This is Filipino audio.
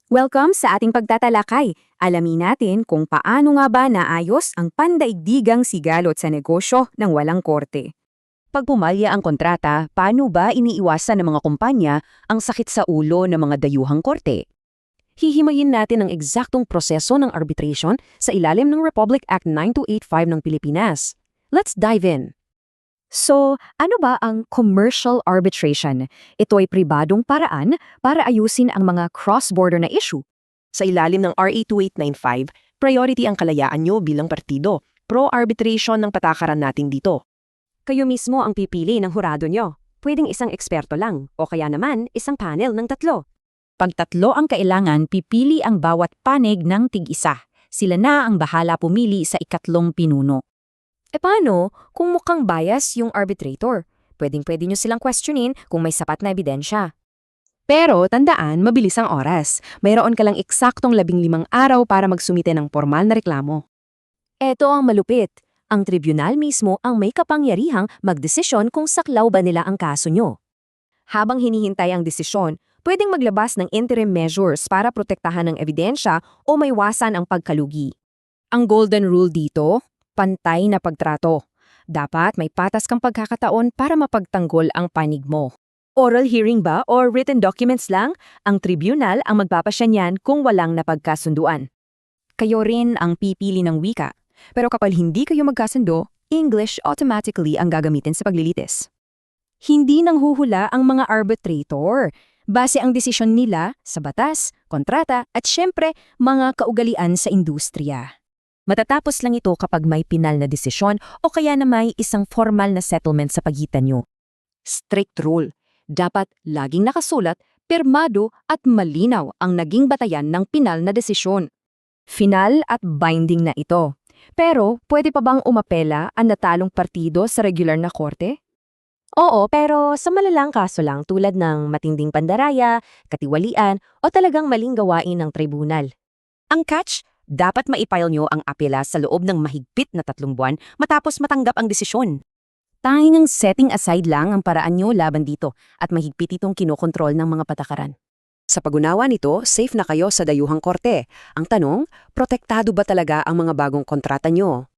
Welcome sa ating pagtatalakay. Alamin natin kung paano nga ba naayos ang pandaigdigang sigalot sa negosyo ng walang korte. Pag pumalya ang kontrata, paano ba iniiwasan ng mga kumpanya ang sakit sa ulo ng mga dayuhang korte? Hihimayin natin ang eksaktong proseso ng arbitration sa ilalim ng Republic Act 9285 ng Pilipinas. Let's dive in. So, ano ba ang commercial arbitration? Ito ay pribadong paraan para ayusin ang mga cross-border na issue. Sa ilalim ng RA 2895, priority ang kalayaan nyo bilang partido. Pro-arbitration ng patakaran natin dito. Kayo mismo ang pipili ng hurado nyo. Pwedeng isang eksperto lang, o kaya naman isang panel ng 3. Pag 3 ang kailangan, pipili ang bawat panig ng tig-isa. Sila na ang bahala pumili sa ikatlong pinuno. E paano kung mukhang bias yung arbitrator? Pwedeng-pwede nyo silang questionin kung may sapat na ebidensya. Pero tandaan, mabilis ang oras. Mayroon ka lang eksaktong 15 araw para magsumite ng formal na reklamo. Eto ang malupit. Ang tribunal mismo ang may kapangyarihang magdesisyon kung saklaw ba nila ang kaso nyo. Habang hinihintay ang desisyon, pwedeng maglabas ng interim measures para protektahan ng ebidensya o maiwasan ang pagkalugi. Ang golden rule dito, pantay na pagtrato. Dapat may patas kang pagkakataon para mapagtanggol ang panig mo. Oral hearing ba or written documents lang? Ang tribunal ang magpapasya niyan kung walang napagkasunduan. Kayo rin ang pipili ng wika. Pero kapag hindi kayo magkasundo, English automatically ang gagamitin sa paglilitis. Hindi nang huhula ang mga arbitrator. Base ang desisyon nila sa batas, kontrata at syempre mga kaugalian sa industriya. Matatapos lang ito kapag may pinal na desisyon o kaya na may isang formal na settlement sa pagitan nyo. Strict rule. Dapat laging nakasulat, pirmado at malinaw ang naging batayan ng pinal na desisyon. Final at binding na ito. Pero pwede pa bang umapela ang natalong partido sa regular na korte? Oo, pero sa malalang kaso lang tulad ng matinding pandaraya, katiwalian o talagang maling gawain ng tribunal. Ang catch, dapat maipile nyo ang apela sa loob ng mahigpit na 3 buwan matapos matanggap ang desisyon. Tanging setting aside lang ang paraan nyo laban dito at mahigpit itong kinokontrol ng mga patakaran. Sa pag-unawa nito, safe na kayo sa dayuhang korte. Ang tanong, protektado ba talaga ang mga bagong kontrata nyo?